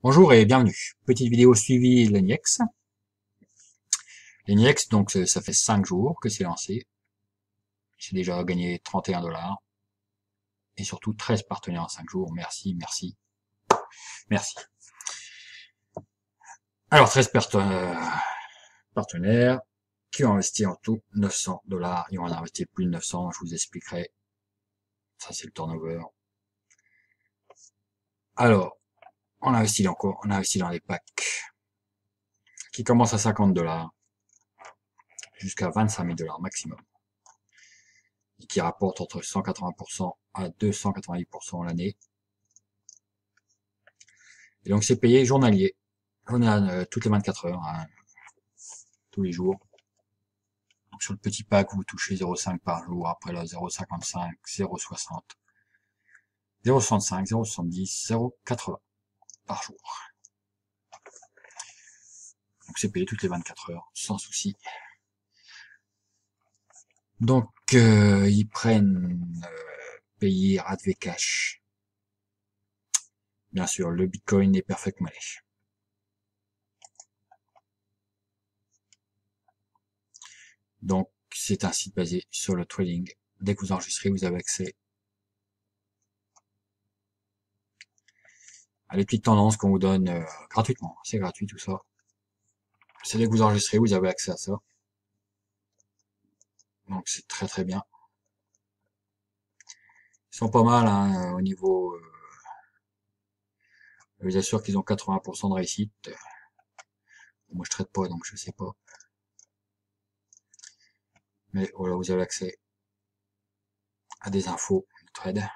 Bonjour et bienvenue. Petite vidéo suivie l'ENIEX. L'ENIEX, donc ça fait 5 jours que c'est lancé. J'ai déjà gagné 31 $. Et surtout 13 partenaires en 5 jours. Merci, merci, merci. Alors 13 partenaires qui ont investi en tout 900 $. Ils ont investi plus de 900, je vous expliquerai. Ça c'est le turnover. Alors, on investit dans quoi? On investit dans des packs qui commencent à 50 $ jusqu'à 25 000 $ maximum. Et qui rapportent entre 180% à 290% l'année. Et donc c'est payé journalier. Toutes les 24 heures, hein, tous les jours. Donc sur le petit pack, vous touchez 0,5 par jour, après là 0,55, 0,60, 0,65, 0,70, 0,80 par jour. Donc c'est payé toutes les 24 heures, sans souci. Donc ils prennent payer Radv Cash. Bien sûr, le Bitcoin et Perfect Money. Donc c'est un site basé sur le trading. Dès que vous enregistrez, vous avez accès à les petites tendances qu'on vous donne gratuitement. C'est gratuit tout ça. C'est dès que vous enregistrez, vous avez accès à ça. Donc c'est très très bien. Ils sont pas mal hein, au niveau... je vous assure qu'ils ont 80% de réussite. Moi je traite pas donc je sais pas. Mais voilà, vous avez accès à des infos de trade.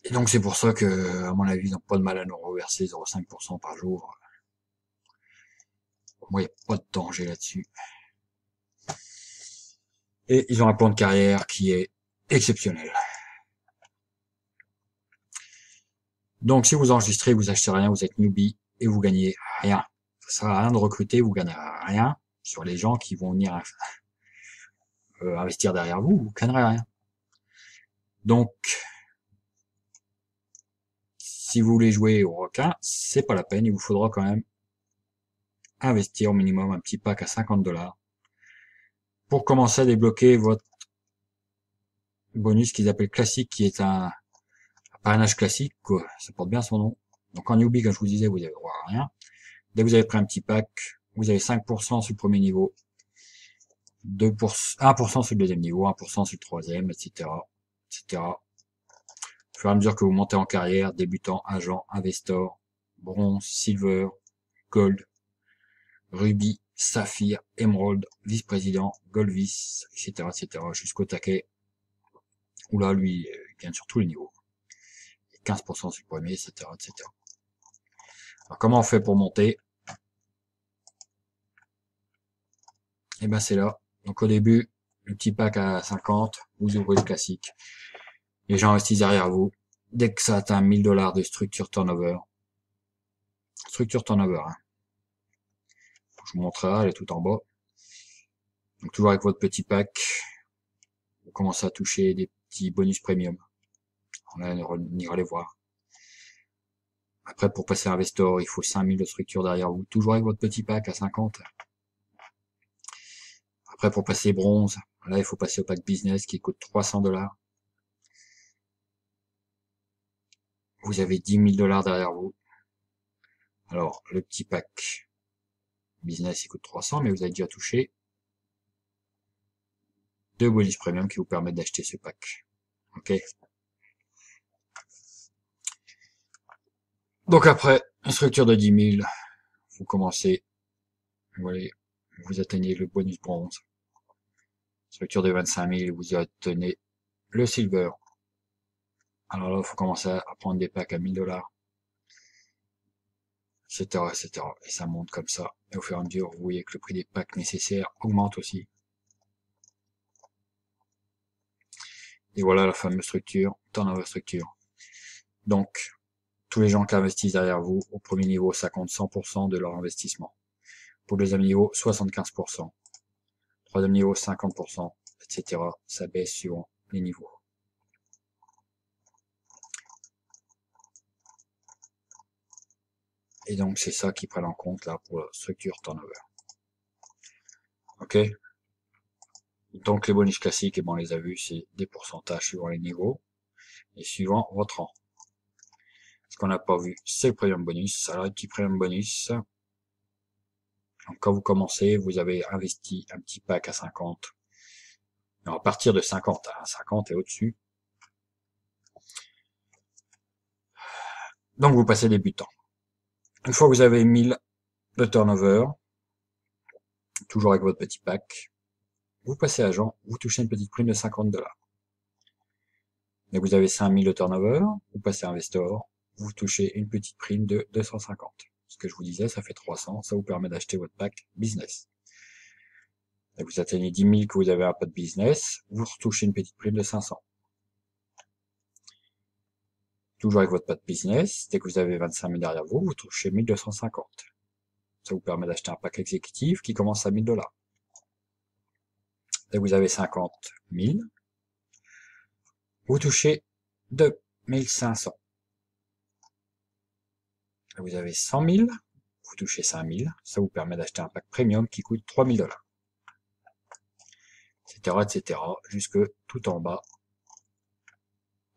Et donc c'est pour ça que, à mon avis, ils n'ont pas de mal à nous reverser 0,5% par jour. Moi, il n'y a pas de danger là-dessus. Et ils ont un plan de carrière qui est exceptionnel. Donc si vous enregistrez, vous achetez rien, vous êtes newbie et vous gagnez rien. Ça sert à rien de recruter, vous gagnez rien sur les gens qui vont venir investir derrière vous, vous gagnerez rien. Donc si vous voulez jouer au requin, c'est pas la peine, il vous faudra quand même investir au minimum un petit pack à 50 $ pour commencer à débloquer votre bonus qu'ils appellent classique, qui est un parrainage classique, quoi. Ça porte bien son nom. Donc en newbie, comme je vous disais, vous avez droit à rien. Dès que vous avez pris un petit pack, vous avez 5% sur le premier niveau, 1% sur le deuxième niveau, 1% sur le troisième, etc., etc. Au fur et à mesure que vous montez en carrière, débutant, agent, investor, bronze, silver, gold, rubis, saphir, émeraude, vice-président, gold vice, etc., etc., jusqu'au taquet, où là, lui, il gagne sur tous les niveaux. 15% sur le premier, etc., etc. Alors, comment on fait pour monter? Et ben, c'est là. Donc, au début, le petit pack à 50, vous ouvrez le classique. Les gens investissent derrière vous. Dès que ça atteint 1000 $ de structure turnover, hein. Je vous montrerai, elle est tout en bas. Donc, toujours avec votre petit pack, vous commencez à toucher des petits bonus premium. On ira les voir. Après, pour passer à Investor, il faut 5000 de structure derrière vous, toujours avec votre petit pack à 50. Après, pour passer bronze, là, il faut passer au pack business qui coûte 300 $. Vous avez 10 000 $ derrière vous. Alors, le petit pack business, il coûte 300, mais vous avez déjà touché 2 bonus premium qui vous permettent d'acheter ce pack. Ok. Donc après, une structure de 10 000, vous commencez, voilà, vous atteignez le bonus bronze. Structure de 25 000, vous atteignez le silver. Alors là, il faut commencer à prendre des packs à 1000 $, etc., etc. Et ça monte comme ça. Et au fur et à mesure, vous voyez que le prix des packs nécessaires augmente aussi. Et voilà la fameuse structure, turnover structure. Donc, tous les gens qui investissent derrière vous, au premier niveau, ça compte 100% de leur investissement. Pour le deuxième niveau, 75%. Troisième niveau, 50%, etc. Ça baisse suivant les niveaux. Et donc, c'est ça qu'ils prennent en compte là pour la structure turnover. Ok. Donc, les bonus classiques, et ben, on les a vus, c'est des pourcentages suivant les niveaux et suivant votre rang. Ce qu'on n'a pas vu, c'est le premium bonus. Alors, le petit premium bonus. Donc, quand vous commencez, vous avez investi un petit pack à 50. Alors, à partir de 50, hein, 50 et au-dessus. Donc, vous passez débutant. Une fois que vous avez 1000 de turnover, toujours avec votre petit pack, vous passez agent, vous touchez une petite prime de 50 $. Et vous avez 5000 de turnover, vous passez investor, vous touchez une petite prime de 250. Ce que je vous disais, ça fait 300, ça vous permet d'acheter votre pack business. Et vous atteignez 10 000 que vous avez un pack business, vous retouchez une petite prime de 500. Toujours avec votre pack business, dès que vous avez 25 000 derrière vous, vous touchez 1250. Ça vous permet d'acheter un pack exécutif qui commence à 1000 $. Dès que vous avez 50 000, vous touchez 2500. Vous avez 100 000, vous touchez 5 000, ça vous permet d'acheter un pack premium qui coûte 3000 $. Etc., etc., jusque tout en bas,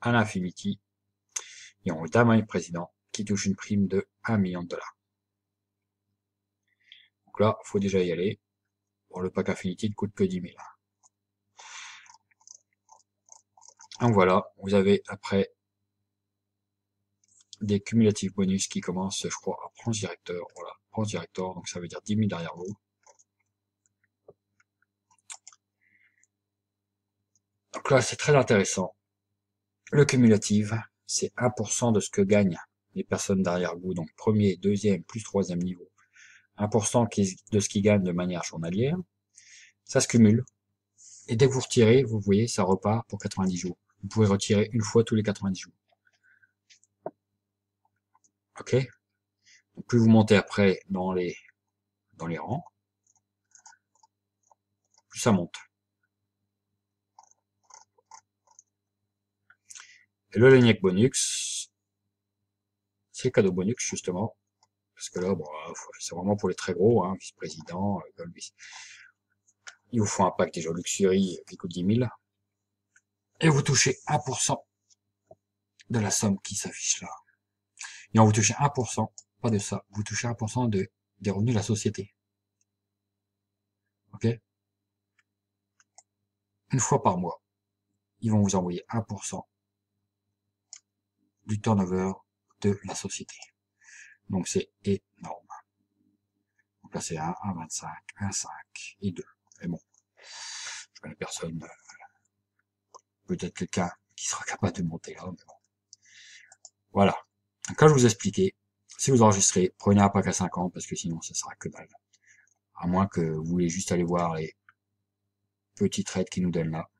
à l'infinity, et on a le président qui touche une prime de 1 million $. Donc là, il faut déjà y aller. Bon, le pack Infinity ne coûte que 10 000. Donc voilà, vous avez après des cumulatifs bonus qui commencent, je crois, à Branch Director. Voilà, Branch Director, donc ça veut dire 10 000 derrière vous. Donc là, c'est très intéressant. Le cumulatif, c'est 1% de ce que gagnent les personnes derrière vous, donc premier, deuxième, plus troisième niveau. 1% de ce qu'ils gagnent de manière journalière. Ça se cumule. Et dès que vous retirez, vous voyez, ça repart pour 90 jours. Vous pouvez retirer une fois tous les 90 jours. Ok? Donc plus vous montez après dans les rangs, plus ça monte. Et le Leniac Bonus, c'est le cadeau bonus justement. Parce que là, bon, c'est vraiment pour les très gros, hein, vice-président, il vous faut un pack déjà Luxury qui coûte 10 000. Et vous touchez 1% de la somme qui s'affiche là. Et on vous touchez 1%, pas de ça, vous touchez 1% des revenus de la société. Ok? Une fois par mois, ils vont vous envoyer 1% du turnover de la société. Donc c'est énorme. Donc là c'est 1, 1,25, 1,5 et 2. Mais bon, je connais personne, peut-être quelqu'un qui sera capable de monter là, mais bon. Voilà. Donc, quand je vous expliquais, si vous enregistrez, prenez un pack à 50 parce que sinon ça sera que dalle. À moins que vous voulez juste aller voir les petits trades qu'ils nous donnent là.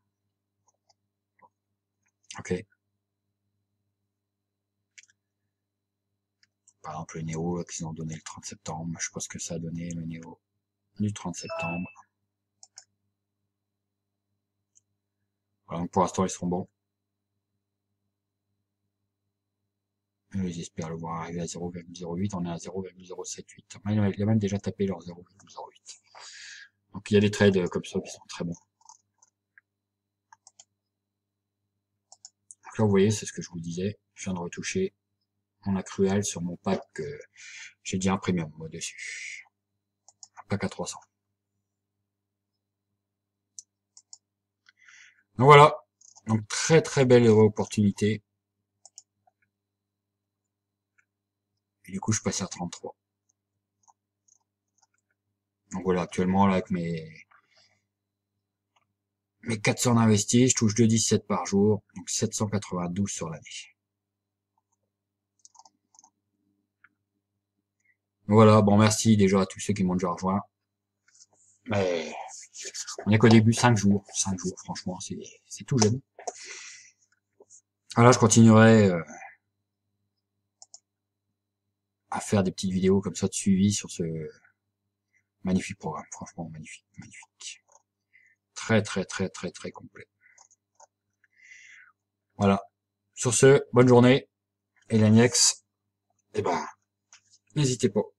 Ok. Par exemple, le Néo qu'ils ont donné le 30 septembre. Je sais pas ce que ça a donné, le Néo du 30 septembre. Voilà, donc pour l'instant, ils seront bons. J'espère le voir arriver à 0,08. On est à 0,078. Il a même déjà tapé leur 0,08. Donc il y a des trades comme ça qui sont très bons. Donc là, vous voyez, c'est ce que je vous disais. Je viens de retoucher mon accrual sur mon pack. J'ai dit un premium moi dessus. Un pack à 300. Donc voilà. Donc très très belle opportunité. Et du coup, je passe à 33. Donc voilà, actuellement, là, avec mes 400 investis, je touche 2,17 par jour, donc 792 sur l'année. Voilà, bon, merci déjà à tous ceux qui m'ont déjà rejoint. Mais on n'est qu'au début, 5 jours. 5 jours, franchement, c'est tout jeune. Voilà, je continuerai à faire des petites vidéos comme ça de suivi sur ce magnifique programme. Franchement, magnifique, magnifique. Très, très, très, très, très complet. Voilà. Sur ce, bonne journée. Et l'Agnex, eh ben, n'hésitez pas.